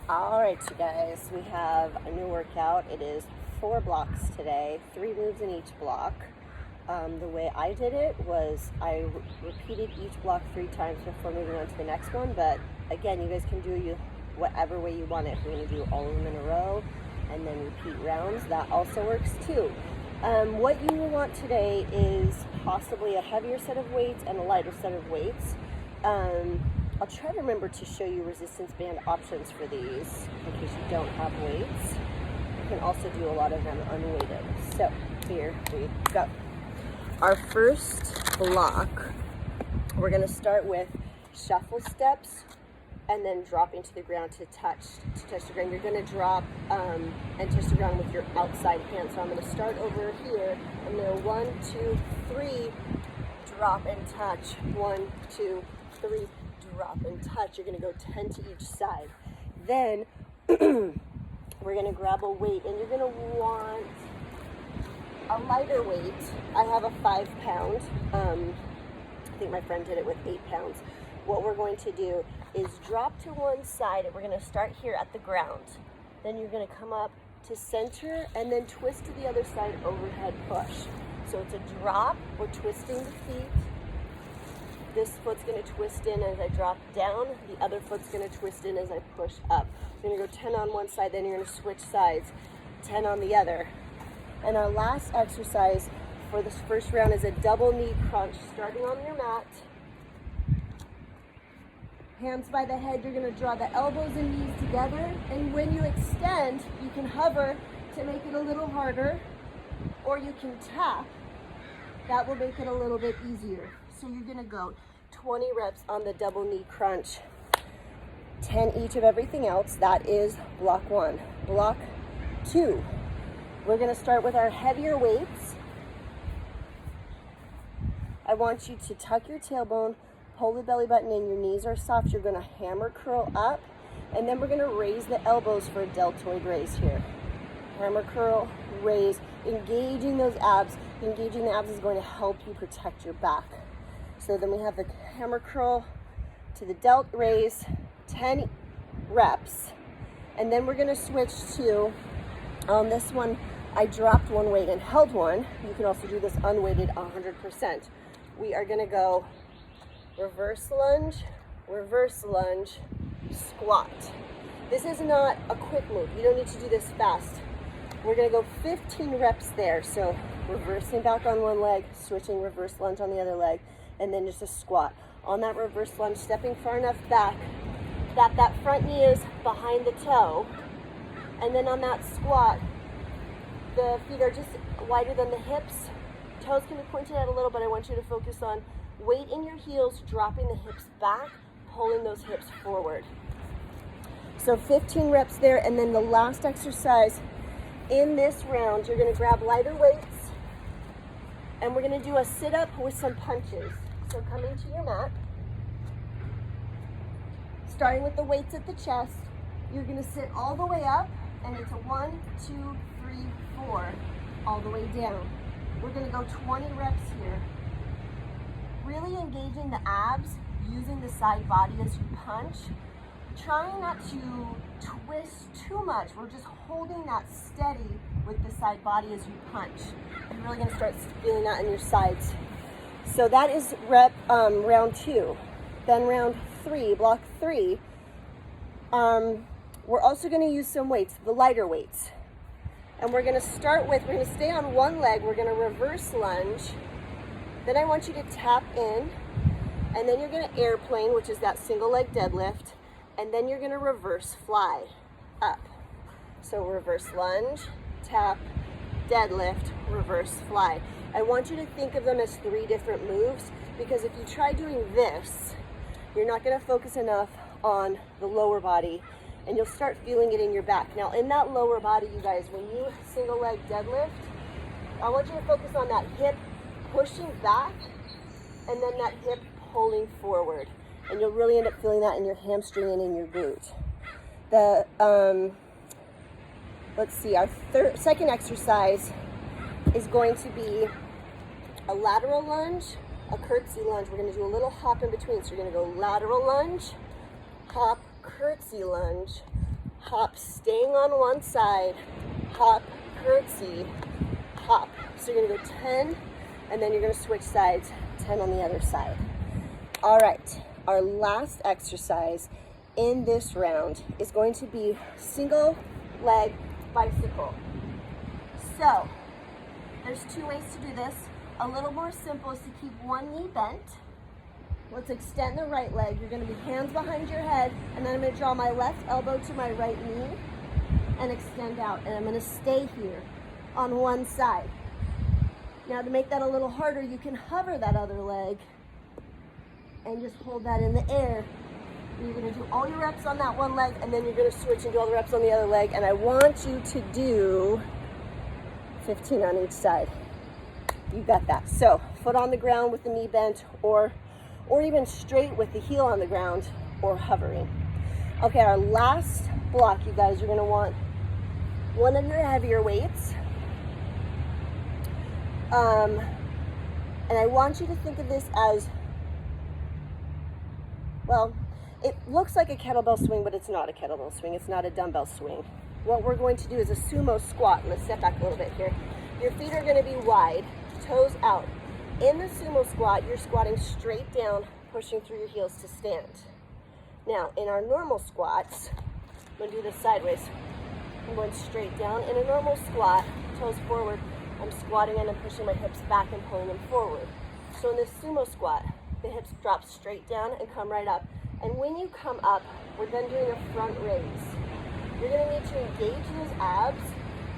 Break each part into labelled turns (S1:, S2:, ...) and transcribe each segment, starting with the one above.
S1: All right, you guys, we have a new workout. It is 4 blocks today, 3 moves in each block. The way I did it was I repeated each block 3 times before moving on to the next one, but again, you guys can do whatever way you want it. If you're going to do all of them in a row and then repeat rounds, that also works too. What you will want today is possibly a heavier set of weights and a lighter set of weights. I'll try to remember to show you resistance band options for these in case you don't have weights. You can also do a lot of them unweighted. So here we go. Our first block, we're going to start with shuffle steps and then dropping to the ground to touch the ground. You're going to drop and touch the ground with your outside hand. So I'm going to start over here. I'm going to 1, 2, 3, drop and touch. 1, 2, 3. Drop and touch. You're going to go 10 to each side. Then we're going to grab a weight, and you're going to want a lighter weight. I have a 5 pound. I think my friend did it with 8 pounds. What we're going to do is drop to one side, and we're going to start here at the ground. Then you're going to come up to center and then twist to the other side, overhead push. So it's a drop. We're twisting the feet. This foot's going to twist in as I drop down. The other foot's going to twist in as I push up. You're going to go 10 on one side, then you're going to switch sides, 10 on the other. And our last exercise for this first round is a double knee crunch. Starting on your mat. Hands by the head, you're going to draw the elbows and knees together. And when you extend, you can hover to make it a little harder, or you can tap. That will make it a little bit easier. So you're going to go 20 reps on the double knee crunch, 10 each of everything else. That is block 1. Block 2, we're going to start with our heavier weights. I want you to tuck your tailbone, pull the belly button in, your knees are soft. You're going to hammer curl up, and then we're going to raise the elbows for a deltoid raise here. Hammer curl, raise, engaging those abs. Engaging the abs is going to help you protect your back. So then we have the hammer curl to the delt raise, 10 reps. And then we're going to switch to, on this one, I dropped one weight and held one. You can also do this unweighted 100%. We are going to go reverse lunge, squat. This is not a quick move. You don't need to do this fast. We're going to go 15 reps there. So reversing back on one leg, switching reverse lunge on the other leg, and then just a squat. On that reverse lunge, stepping far enough back that front knee is behind the toe. And then on that squat, the feet are just wider than the hips. Toes can be pointed out a little, but I want you to focus on weight in your heels, dropping the hips back, pulling those hips forward. So 15 reps there, and then the last exercise in this round, you're going to grab lighter weights, and we're going to do a sit-up with some punches. So coming to your mat, starting with the weights at the chest, you're going to sit all the way up, and it's a 1, 2, 3, 4, all the way down. We're going to go 20 reps here. Really engaging the abs, using the side body as you punch. Trying not to twist too much. We're just holding that steady with the side body as you punch. You're really going to start feeling that in your sides. So that is round 2. Then round 3, block 3. We're also going to use some weights, the lighter weights. And we're going to start with, we're going to stay on one leg. We're going to reverse lunge. Then I want you to tap in. And then you're going to airplane, which is that single leg deadlift. And then you're going to reverse fly up. So reverse lunge, tap, deadlift, reverse fly. I want you to think of them as 3 different moves, because if you try doing this, you're not going to focus enough on the lower body, and you'll start feeling it in your back. Now in that lower body, you guys, when you single leg deadlift, I want you to focus on that hip pushing back, and then that hip pulling forward. And you'll really end up feeling that in your hamstring and in your glute. Let's see, our second exercise is going to be a lateral lunge, a curtsy lunge. We're going to do a little hop in between. So you're going to go lateral lunge, hop, curtsy lunge, hop, staying on one side, hop, curtsy, hop. So you're gonna go 10, and then you're gonna switch sides, 10 on the other side. All right, our last exercise in this round is going to be single leg bicycle. So there's two ways to do this. A little more simple is to keep one knee bent. Let's extend the right leg. You're gonna be hands behind your head, and then I'm gonna draw my left elbow to my right knee and extend out. And I'm gonna stay here on one side. Now to make that a little harder, you can hover that other leg and just hold that in the air. And you're gonna do all your reps on that one leg, and then you're gonna switch and do all the reps on the other leg. And I want you to do 15 on each side. You got that. So foot on the ground with the knee bent, or even straight with the heel on the ground, or hovering. Okay, our last block, you guys, you're gonna want one of your heavier weights. And I want you to think of this as, well, it looks like a kettlebell swing, but it's not a kettlebell swing. It's not a dumbbell swing. What we're going to do is a sumo squat. Let's step back a little bit here. Your feet are gonna be wide, toes out. In the sumo squat, you're squatting straight down, pushing through your heels to stand. Now, in our normal squats, I'm going to do this sideways. I'm going straight down. In a normal squat, toes forward, I'm squatting in and pushing my hips back and pulling them forward. So in this sumo squat, the hips drop straight down and come right up. And when you come up, we're then doing a front raise. You're going to need to engage those abs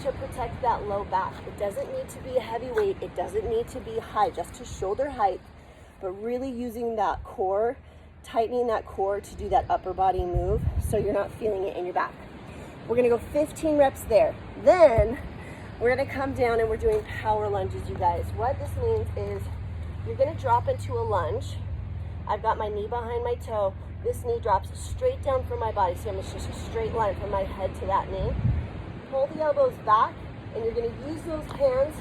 S1: to protect that low back. It doesn't need to be a heavy weight. It doesn't need to be high, just to shoulder height, but really using that core, tightening that core to do that upper body move so you're not feeling it in your back. We're gonna go 15 reps there. Then we're gonna come down and we're doing power lunges, you guys. What this means is you're gonna drop into a lunge. I've got my knee behind my toe. This knee drops straight down from my body. See, I'm just a straight line from my head to that knee. Pull the elbows back, and you're going to use those hands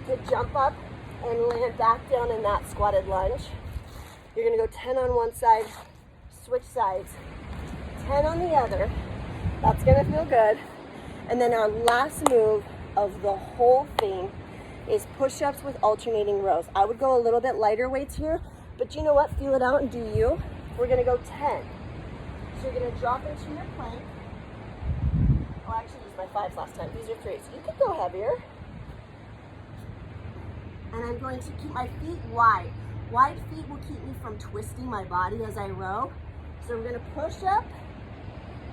S1: to jump up and land back down in that squatted lunge. You're going to go 10 on one side, switch sides, 10 on the other. That's going to feel good. And then our last move of the whole thing is push-ups with alternating rows. I would go a little bit lighter weights here, but you know what? Feel it out and do you. We're going to go 10. So you're going to drop into your plank. Oh, I actually used my 5s last time. These are 3s. So you could go heavier. And I'm going to keep my feet wide. Wide feet will keep me from twisting my body as I row. So we're going to push up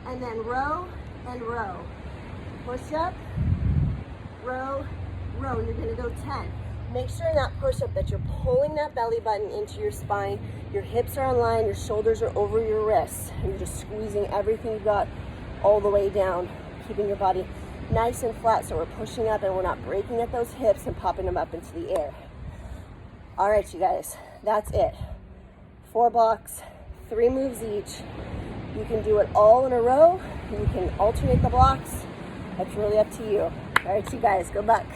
S1: and then row and row. Push up, row, row. You're going to go 10. Make sure in that push-up that you're pulling that belly button into your spine. Your hips are in line, your shoulders are over your wrists. And you're just squeezing everything you got all the way down, keeping your body nice and flat so we're pushing up and we're not breaking at those hips and popping them up into the air. All right, you guys, that's it. 4 blocks, 3 moves each. You can do it all in a row. You can alternate the blocks. That's really up to you. All right, you guys, good luck.